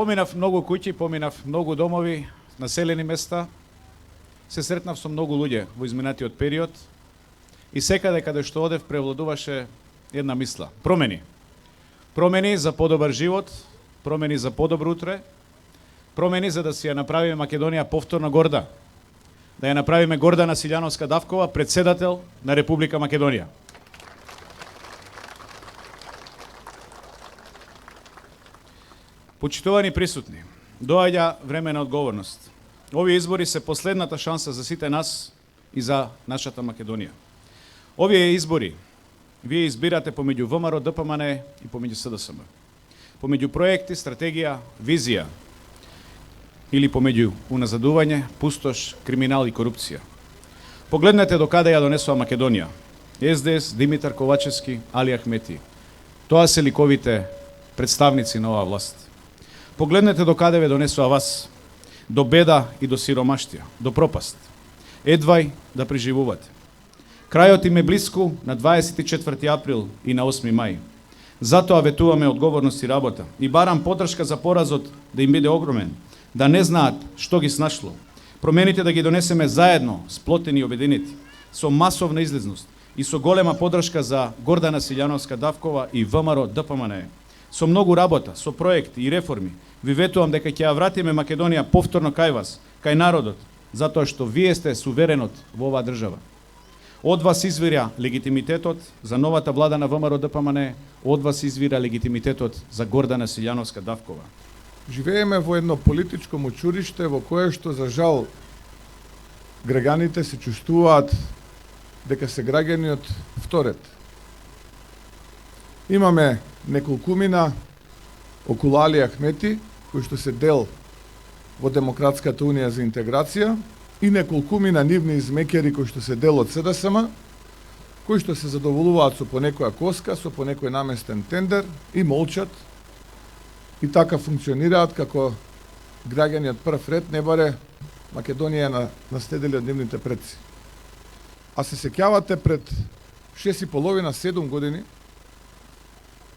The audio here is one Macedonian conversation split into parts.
Поминав многу куќи, поминав многу домови, населени места, се сретнав со многу луѓе во изминатиот период и секаде каде што одев превладуваше една мисла. Промени. Промени за подобар живот, промени за подобро утре, промени за да си ја направиме Македонија повторно горда. Да ја направиме Гордана Силјановска-Давкова председател на Република Македонија. Почитувани присутни, доаѓа време на одговорност. Овие избори се последната шанса за сите нас и за нашата Македонија. Овие избори вие избирате помеѓу ВМРО, ДПМН и помеѓу СДСМ. Помеѓу проекти, стратегија, визија или помеѓу уназадување, пустош, криминал и корупција. Погледнете до каде ја донесува Македонија. СДС, Димитар Ковачевски, Али Ахмети. Тоа се ликовите представници на оваа власт. Погледнете до каде ве донесува вас, до беда и до сиромаштија, до пропаст. Едвај да преживувате. Крајот им е блиску на 24 април и на 8 мај. Затоа ветуваме одговорност и работа и барам поддршка за поразот да им биде огромен, да не знаат што ги снашло. Промените да ги донесеме заедно, сплотени и обединети, со масовна излезност и со голема поддршка за Гордана Силјановска-Давкова и ВМРО ДПМН. Со многу работа, со проекти и реформи, ви ветувам дека ќе ја вратиме Македонија повторно кај вас, кај народот, затоа што вие сте суверенот во оваа држава. Од вас извира легитимитетот за новата влада на ВМРО ДПМН, од вас извира легитимитетот за Гордана Силјановска-Давкова. Живееме во едно политичко мочуриште во кое што, за жал, граѓаните се чувствуваат дека се граѓани од вторет. Имаме неколкумина околу Али Ахмети, кои што се дел во Демократската унија за интеграција, и неколкумина нивни измекери кои што се дел од СДСМ, кои што се задоволуваат со понекоја коска, со понекој наместен тендер и молчат, и така функционираат како граѓани од прв ред, не баре Македонија наследили од нивните предци. А се сеќавате пред 6,5-7 години,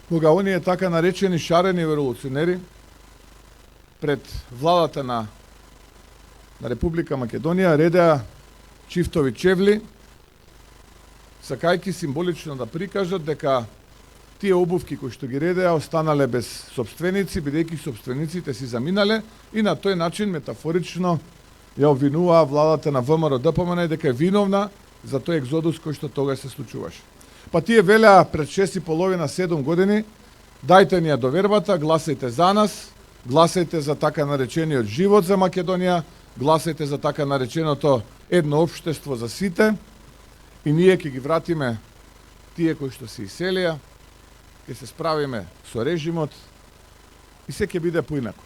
кога оние така наречени шарени револуционери пред владата на Република Македонија редеа чифтови чевли, сакајќи символично да прикажат дека тие обувки кои што ги редеа останале без собственици, бидејќи собствениците си заминале, и на тој начин метафорично ја обвинуваа владата на ВМРО ДПМН дека е виновна за тој екзодус кој што тогаш се случуваше. Па тие велеа пред 6,5-7 години: дајте ни ја довербата, гласајте за нас, гласајте за така наречениот живот за Македонија, гласајте за така нареченото едно општество за сите, и ние ќе ги вратиме тие кои што се иселија, ќе се справиме со режимот и се ќе биде поинаку.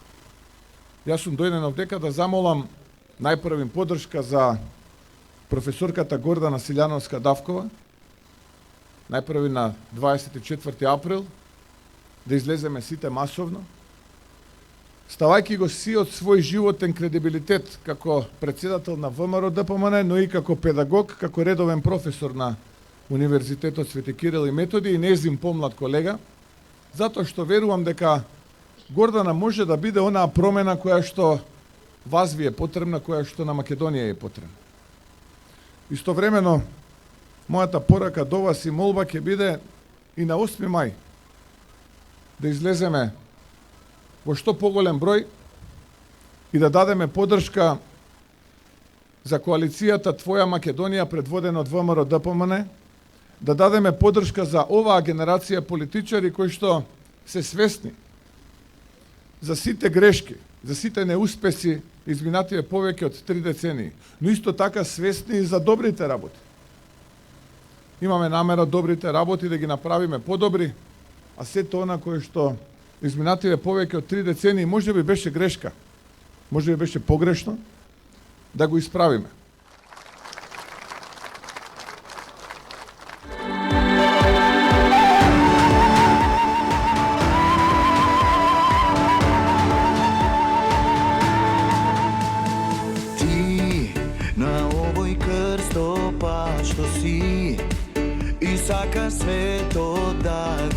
Јас сум дојден овдека да замолам најпрвим поддршка за професорката Гордана Силјановска-Давкова, најпрви на 24 април, да излеземе сите масовно, ставајќи го сиот свој животен кредибилитет како председател на ВМРО ДПМН, но и како педагог, како редовен професор на Универзитетот Свети Кирил и Методи и нејзин помлад колега, затоа што верувам дека Гордана може да биде онаа промена која што вас ви е потребна, која што на Македонија е потребна. Истовремено, мојата порака до вас и молба ќе биде и на 8 мај да излеземе во што поголем број и да дадеме поддршка за коалицијата Твоја Македонија предводена од ВМРО ДПМН, да дадеме поддршка за оваа генерација политичари кои што се свесни за сите грешки, за сите неуспеси изминативе повеќе од 3 децении, но исто така свесни и за добрите работи. Имаме намера добрите работи да ги направиме подобри, а сето она кое што изминативе повеќе од 3 децении, може би беше грешка, може би беше погрешно, да го исправиме. Ти на овој крстопат што си и сака свето да